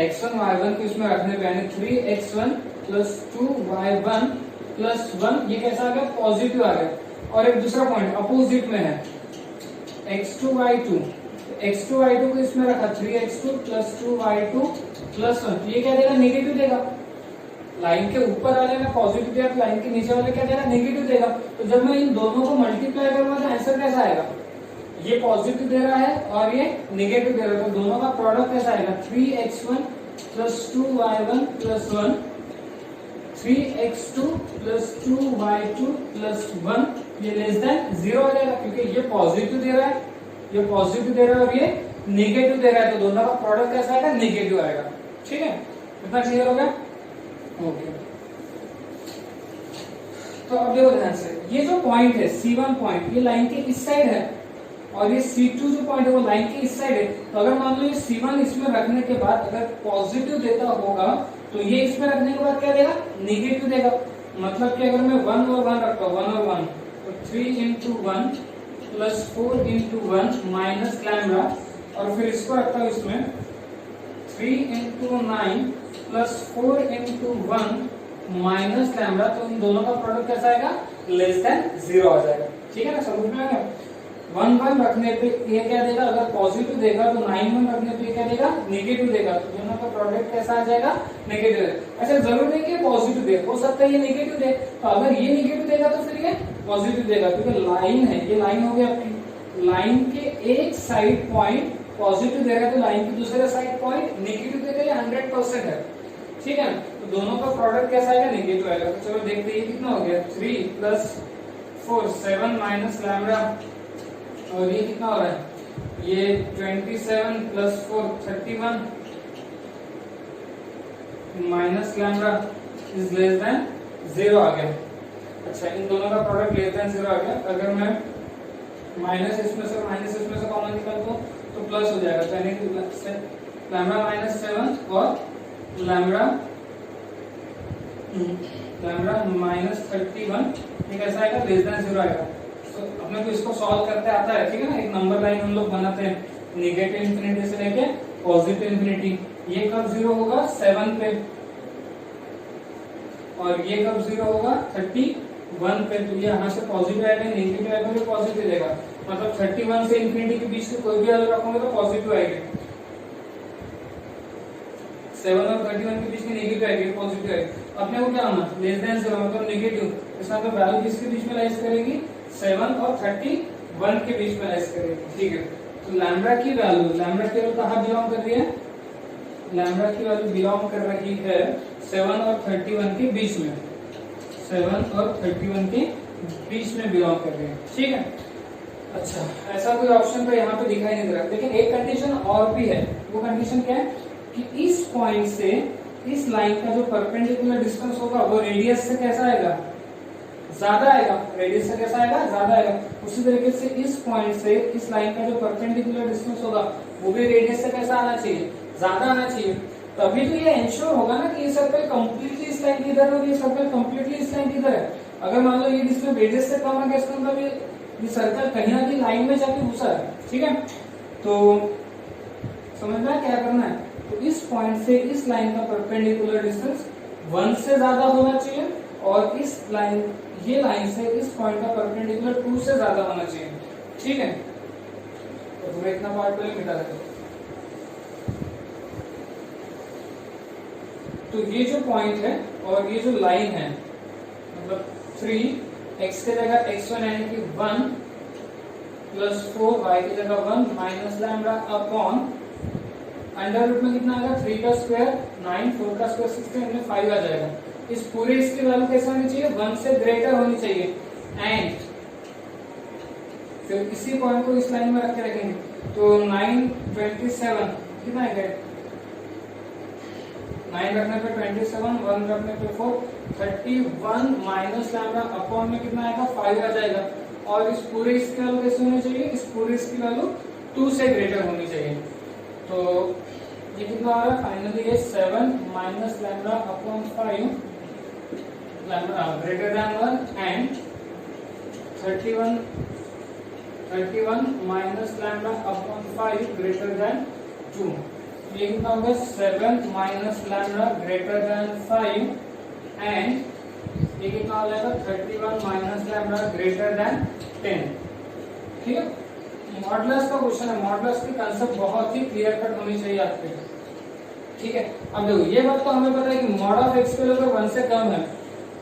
x1 y1 को इसमें रखने पे यानी 3x1 प्लस 2y1 प्लस 1, ये कैसा आ गया? पॉजिटिव आ गया। और एक दूसरा पॉइंट अपोजिट में है x2 y2 को इसमें रखा 3x2 प्लस 2y2 प्लस 1, ये क्या देगा? नेगेटिव देगा। लाइन के ऊपर वाले में पॉजिटिव दिया तो लाइन के नीचे वाले क्या देगा? नेगेटिव देगा। तो जब मैं इन दोनों को मल्टीप्लाई करूंगा तो आंसर कैसा आएगा? ये पॉजिटिव दे रहा है और ये नेगेटिव दे रहा है, तो दोनों का प्रोडक्ट कैसा आएगा? 3x1 plus 2y1 plus 1, 3x2 plus 2y2 plus 1, ये लेस देन 0 आ जाएगा, क्योंकि ये पॉजिटिव दे रहा है और ये नेगेटिव दे रहा है, तो दोनों का प्रोडक्ट कैसा आएगा? नेगेटिव आएगा। ठीक है, इतना क्लियर हो गया? ओके। तो अब देखो ध्यान से, ये जो पॉइंट है C1 पॉइंट, ये लाइन के इस साइड है, और ये C2 जो पॉइंट है वो लाइन के इस साइड है। तो अगर मान लो ये C1 इसमें रखने के बाद अगर पॉजिटिव देता होगा तो ये इसमें रखने के बाद क्या देगा? नेगेटिव देगा। मतलब कि अगर मैं 1 और 1 रखता हूँ, 1 और 1, तो 3 into 1 plus 4 into 1 minus lambda, और फिर इसको रखता हूँ इसमें 3 into 9 plus 4 into 1 minus lambda, तो इन दोनों का प्रोडक्ट कैसा आएगा? लेस देन 0 आ जाएगा। ठीक है ना, समझ में आ गया? 1 रखने पे ये क्या देगा? अगर पॉजिटिव देगा तो 9 रखने पे क्या देगा? नेगेटिव देगा, तो दोनों का प्रोडक्ट कैसा आ जाएगा? नेगेटिव। अच्छा, जरूर नहीं कि पॉजिटिव दे, हो सकता है ये नेगेटिव दे, तो अगर ये नेगेटिव देगा तो फिर ये पॉजिटिव देगा, क्योंकि लाइन है, ये लाइन हो गई आपकी, लाइन के एक साइड पॉइंट पॉजिटिव देगा तो लाइन के दूसरे साइड पॉइंट नेगेटिव देगा, ये 100% है। ठीक है, तो दोनों का प्रोडक्ट कैसा आएगा? नेगेटिव आएगा। तो चलो देखते हैं कितना हो गया? 3 प्लस 4 7 माइनस लैम्बडा और ये कितना हो रहा है, ये 27 plus 4 31 minus lambda is less than 0 आ गया। अच्छा, इन दोनों का प्रोडक्ट लेस देन 0 आ गया। अगर मैं माइनस इसमें से कॉमन निकाल दूं तो प्लस हो जाएगा, यानी कि लैम्बडा माइनस 7 और लैम्बडा माइनस 31 ये कैसा आएगा, लेस देन 0 आएगा। तो अपने को इसको सॉल्व करते आता है, ठीक है ना। एक नंबर लाइन हम लोग बनाते हैं नेगेटिव इंफिनिटी से लेके पॉजिटिव इंफिनिटी। ये कब 0 होगा, 7 पे, और ये कब 0 होगा, 31 पे। तो ये यहाँ से पॉजिटिव आएगा, नेगेटिव आएगा तो पॉजिटिव देगा। मतलब 31 से इंफिनिटी के बीच में कोई भी वैल्यू रखोगे तो पॉजिटिव आएगी, 7 और 31 के बीच में नेगेटिव आएगी, पॉजिटिव आएगी। अपने को क्या होना, लेस देन 0 मतलब नेगेटिव। इसका मतलब वैल्यू किसके बीच में लाइज करेगी, 7 और 31 के बीच में लाइज करेगी, ठीक है। तो लैम्बडा की वैल्यू कहाँ बिलोंग कर रही है, लैम्बडा की वैल्यू बिलोंग कर रही है 7 और 31 के बीच में, 7 और 31 के बीच में बिलोंग कर रही है, ठीक है। अच्छा, ऐसा कोई ऑप्शन तो यहाँ पे दिखाई नहीं दे रहा, लेकिन एक कंडीशन और भी है। वो कंडीशन क्या है कि इस पॉइंट से इस लाइन का जो परपेंडिकुलर डिस्टेंस होगा वो रेडियस से कैसा आएगा, ज्यादा आएगा। रेडियस से कैसा आएगा, ज्यादा आएगा। उसी तरीके से इस पॉइंट से इस लाइन का जो परपेंडिकुलर डिस्टेंस होगा वो भी रेडियस से कैसा आना चाहिए, ज्यादा आना चाहिए। तभी तो ये इंश्योर होगा ना कि ये सर्कल कंप्लीटली इस लाइन की इधर और ये सर्कल कंप्लीटली इस लाइन की इधर है। अगर मान लो ये डिस्टेंस रेडियस से कम है, इसका मतलब ये सर्कल कहीं ना कहीं लाइन में जाके घुसा है, ठीक है। तो समझना क्या करना है, तो इस पॉइंट से इस लाइन का परपेंडिकुलर डिस्टेंस 1 से ज्यादा होना चाहिए, और इस लाइन ये लाइन से इस पॉइंट का परपेंडिकुलर 2 से ज्यादा होना चाहिए, ठीक है। तो पूरा इतना पार्ट पहले मिटा देते। तो ये जो पॉइंट है और ये जो लाइन है, मतलब 3 x के जगह x1 यानी कि 1 प्लस 4 y की जगह 1 minus lambda upon under root में कितना आएगा, 3 का स्क्वायर 9, 4 का स्क्वायर 16 में 5 आ जाएगा। इस पूरे इसकी वैल्यू कैसे होनी चाहिए, 1 से ग्रेटर होनी चाहिए। एंड फिर इसी पॉइंट को इस लाइन में रख के रखेंगे, तो 9 27 कितना आएगा, 9 रखने पे 27, 1 रखने पे 4, 31 माइनस लैम्बडा अपॉन में कितना आएगा, 5 आ जाएगा। और इस पूरे इसकी वैल्यू कैसे होनी चाहिए, इस पूरे इसकी वैल्यू 2 से ग्रेटर होनी चाहिए। तो ये कितना आ रहा है, फाइनली ये 7 minus lambda upon 5 lambda greater than 1 and 31 minus lambda upon 5 greater than 2। ये कितना होगा, 7 minus lambda greater than 5 and ये कितना हो जाएगा, 31 माइनस लैम्बडा ग्रेटर देन 10, ठीक है। मॉडुलस का क्वेश्चन है, मॉडुलस की कांसेप्ट बहुत ही क्लियर कट होनी चाहिए आपके, ठीक है। अब देखो ये बात तो हमें पता है कि मॉड ऑफ एक्स की वैल्यू 1 से कम है,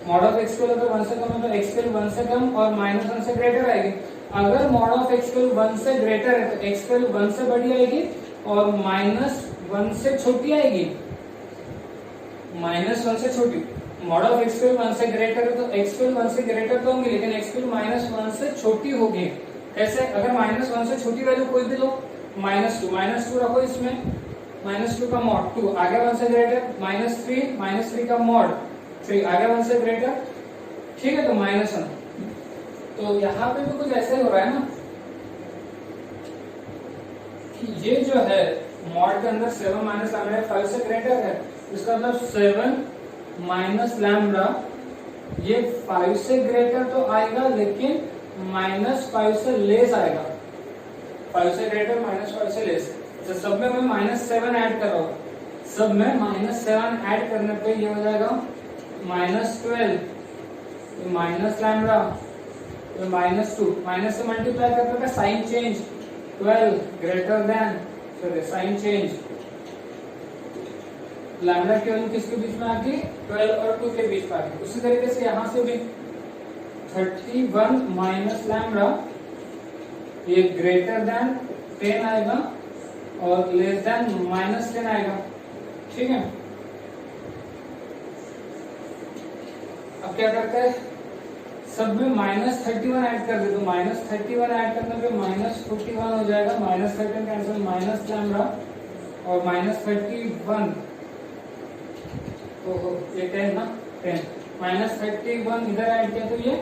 मॉड ऑफ एक्स की वैल्यू 1 से कम है तो एक्स की वैल्यू 1 से कम और माइनस 1 से ग्रेटर आएगी। अगर मॉड ऑफ एक्स की वैल्यू 1 से ग्रेटर है तो एक्स की वैल्यू 1 से बड़ी आएगी और माइनस 1 से छोटी आएगी, माइनस 1 से छोटी। मॉड ऑफ एक्स की वैल्यू 1 से ग्रेटर है तो एक्स की वैल्यू 1 से ग्रेटर तो होंगी, लेकिन एक्स की वैल्यू माइनस 1 से छोटी होगी। कैसे, अगर माइनस 1 से छोटी वैल्यू कोई भी लो, -2 रखो इसमें, -2 का मॉड 2, आगे 1 से ग्रेटर -3 का मॉड 3, आगे 1 से ग्रेटर, ठीक है। तो -1, तो यहाँ पे भी कुछ ऐसे ही हो रहा है ना कि ये जो है मॉड के अंदर 7 माइनस लैम्बडा 5 से ग्रेटर है, इसका मतलब 7 माइनस लैम्बडा ये 5 से ग्रेटर तो आएगा लेकिन -5 से लेस आएगा, 5 से ग्रेटर -5 से लेस। तो सब में मैं -7 ऐड कर रहा हूँ, सब में -7 ऐड करने पे ये हो जाएगा -12, माइनस लैम्बडा -2, माइनस से मल्टीप्लाई करने पे sign change 12 greater than, sorry sign change lambda की वैल्यू किसके बीच में आ गई, 12 और 2 के बीच में आ गई। उसी तरीके से यहाँ से भी 31 माइनस लैम्बडा ये ग्रेटर देन 10 आएगा और लेस देन -10 आएगा, ठीक है। अब क्या करते हैं, सब में -31 ऐड कर दे तो -31 ऐड करने पे -41 हो जाएगा, -13 कैंसिल, माइनस लैम्बडा और -31 तो ये 10 ना 10 -31 इधर ऐड किया तो ये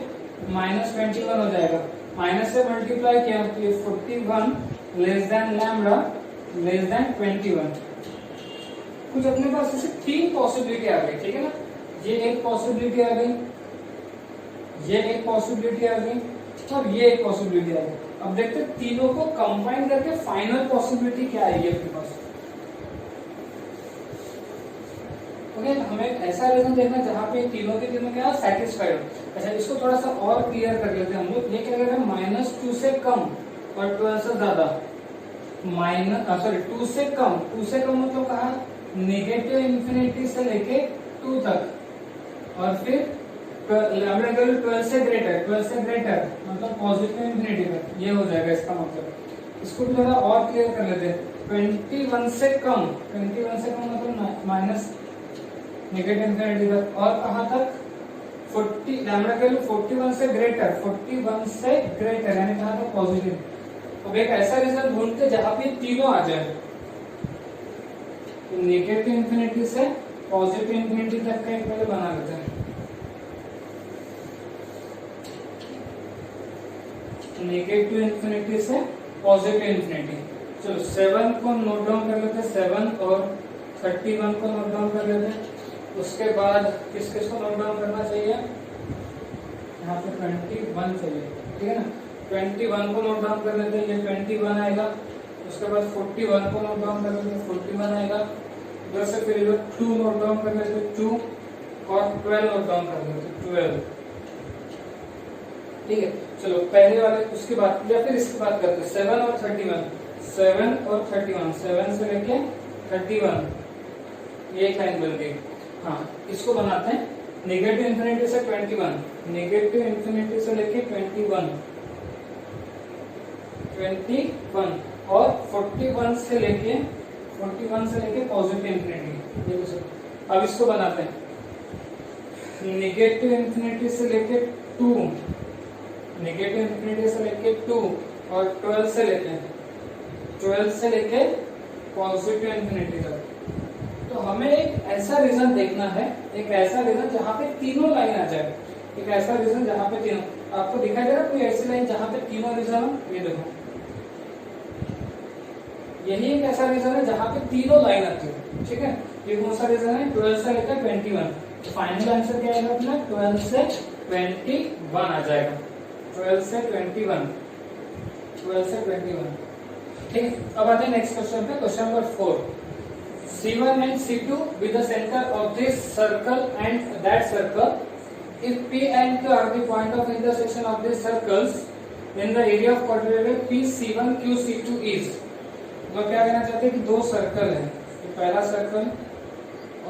-21 हो जाएगा। माइनस से मल्टीप्लाई किया तो ये 41 less than lambda less than 21। कुछ अपने पास ऐसे 3 पॉसिबिलिटी आ गई, ठीक है ना। ये एक पॉसिबिलिटी आ गई, ये एक पॉसिबिलिटी आ गई और ये एक पॉसिबिलिटी आ गई। अब देखते हैं तीनों को कंबाइन करके फाइनल पॉसिबिलिटी क्या आएगी अपने पास। ओके, हमें ऐसा रीजन देखना जहां पे तीनों के तीनों क्या सैटिस्फाइड हो। अच्छा, इसको थोड़ा सा और क्लियर कर लेते हैं हम लोग। ये क्या कह रहे हैं, -2 से कम और 12 से ज्यादा, -2 से कम, 2 से कम मतलब कहा नेगेटिव इंफिनिटी से लेके 2 तक, और फिर 12 से ग्रेटर, 12 से ग्रेटर मतलब पॉजिटिव इंफिनिटी तक, ये हो जाएगा इसका मतलब। इसको भी थोड़ा और क्लियर कर लेते हैं। 21 से कम, 21 से कम मतलब माइनस नेगेटिव इंफिनिटी तक, और कहाँ तक 40 लैम्बडा के लिए 41 से ग्रेटर, 41 से ग्रेटर यानी कहाँ तक पॉजिटिव। अब एक ऐसा रिजल्ट ढूंढते जहां पे तीनों आ जाए, तो नेगेटिव इंफिनिटी से पॉजिटिव इंफिनिटी तक का एक पहले बना लेते हैं। नेगेटिव इंफिनिटी से पॉजिटिव इंफिनिटी। चलो 7 को नोट डाउन कर लेते हैं, 7 और 31 को नोट डाउन कर लेते हैं। उसके बाद किस किस को नोट डाउन करना चाहिए, यहाँ पे 21 चाहिए, ठीक है ना। 21 को नोट डाउन कर लेते हैं, ये 21 आएगा। उसके बाद 41 को नोट डाउन कर लेते हैं, 41 आएगा। उधर से फिर इधर 2 नोट डाउन कर लेते हैं, 2 और 12 नोट डाउन कर लेते हैं, 12, ठीक है। चलो पहले वाले उसके बाद या फिर इसके बाद करते हैं 7 और 31, 7 और 31, 7 से लेके 31, ये एक लाइन बन गई। हाँ, इसको बनाते हैं नेगेटिव इंफिनिटी से 21, नेगेटिव इंफिनिटी से लेके 21 और 41 से लेके पॉजिटिव इंफिनिटी। अब इसको बनाते हैं नेगेटिव इंफिनिटी से लेके 2, नेगेटिव इंफिनिटी से लेके 2 और 12 से लेके पॉजिटिव इंफिनिटी तक। तो हमें एक ऐसा रीजन देखना है, एक ऐसा रीजन जहां पे तीनों लाइन आ जाए, एक ऐसा रीजन जहां पे तीनों, आपको दिखाई दे रहा है कोई ऐसी लाइन जहां पे तीनों रीजन हो, ये देखो, यही एक ऐसा रीजन है जहां पे तीनों लाइन आती है, ठीक है। ये कौन सा रीजन है, 12 से लेकर 21। तो फाइनल आंसर क्या आएगा अपना, 12 से 21 आ जाएगा, 12 से 21, 12 से 21, ठीक। अब आते हैं नेक्स्ट क्वेश्चन पे, question number 4। C1 and C2 with the center of this circle and that circle, if P and Q are the point of intersection of these circles, then the area of quadrilateral PC1 QC2 is। तो क्या कहना चाहते हैं कि दो circle है, ये पहला सर्कल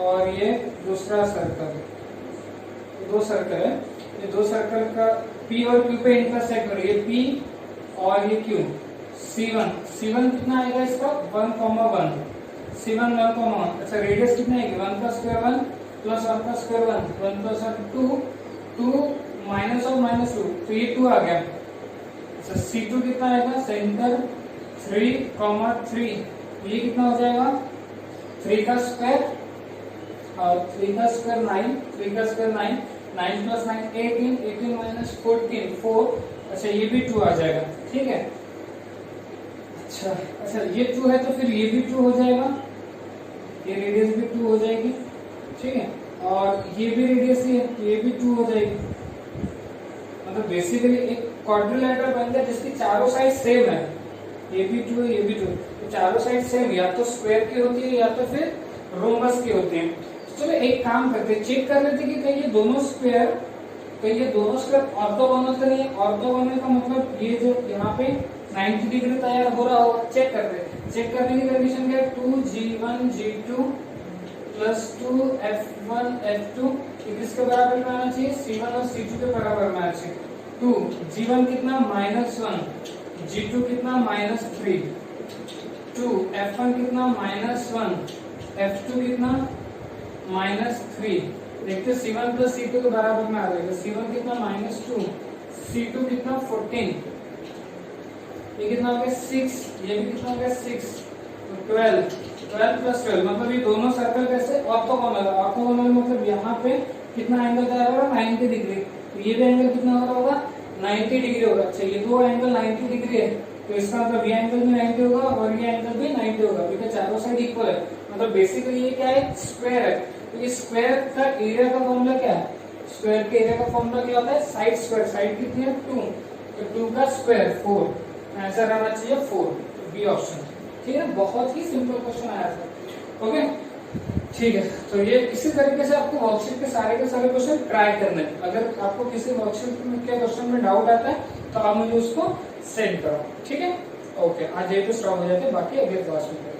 और ये दूसरा सर्कल, दो सर्कल है, ये दो सर्कल का P और Q पे इंटरसेक्ट हो रही है, P और ये Q। C1 कितना आएगा इसका, 1,1, C1 1,1। अच्छा, रेडियस कितना है, 1 का स्क्वायर 1 प्लस 1 का स्क्वायर 1, 1 प्लस 2, 2 माइनस और -2, तो ये 2 आ गया। अच्छा, C2 कितना आएगा, सेंटर 3,3, ये कितना हो जाएगा, 3 का स्क्वायर और 3 का स्क्वायर 9, 3 का स्क्वायर 9, 9 प्लस 9 18, 18 माइनस 14, 4। अच्छा, ये भी 2 आ जाएगा, ठीक है। अच्छा, ये 2 है तो फिर ये भी 2 हो जाएगा, ये रेडियस भी 2 हो जाएगी, ठीक है। और ये भी रेडियस ही है, ये भी 2 हो जाएगी। मतलब बेसिकली एक क्वाड्रिलेटरल बन गया जिसकी चारों साइड सेम है, ये भी 2 है, ये भी 2, तो चारों साइड सेम, या तो स्क्वायर की होती है या तो फिर रोम्बस की होती है। चलो एक काम करते हैं, चेक कर लेते कि कहीं ये दोनों स्क्वायर ऑर्थोगोनल तो नहीं है। ऑर्थोगोनल का मतलब ये जो यहाँ पे 90 डिग्री तैयार हो रहा होगा, चेक करते हैं। चेक करने की कंडीशन क्या है, 2G1 G2 plus 2F1 F2 किसके बराबर में आना चाहिए, C1 और C2 के बराबर में आना चाहिए। 2G1 कितना -1, G2 कितना -3, 2F1 कितना -1, F2 कितना -3, देखते C1 प्लस C2 के बराबर में आ जाएगा। C1 कितना -2, C2 कितना 14, ये कितना हो गया 6, ये भी कितना हो गया 6, तो 12 प्लस 12 मतलब ये दोनों सर्कल कैसे ऑर्थोगोनल। ऑर्थोगोनल मतलब यहाँ पे कितना एंगल तैयार होगा 90 डिग्री, तो ये भी एंगल कितना हो रहा होगा 90 डिग्री होगा। अच्छा ये दो एंगल 90 डिग्री है, तो इसका मतलब ये एंगल भी 90 होगा और ये एंगल भी 90 होगा, क्योंकि चारों साइड इक्वल है। मतलब बेसिकली ये क्या है, स्क्वायर है। तो ये स्क्वायर का एरिया का फॉर्मूला क्या है, स्क्वायर के एरिया का फॉर्मूला क्या होता है, साइड स्क्वायर। साइड कितनी है 2, तो 2 का स्क्वायर 4, आंसर आना चाहिए 4, बी ऑप्शन। ठीक है, बहुत ही सिंपल क्वेश्चन आया था। ओके ठीक है, तो ये इसी तरीके से आपको वर्कशीट के सारे क्वेश्चन ट्राई करने हैं। अगर आपको किसी वर्कशीट के क्वेश्चन में डाउट आता है तो आप मुझे उसको सेंड करो। ठीक है, ओके, आज यही पे स्टॉप हो जाते हैं, बाकी अगले क्लास में।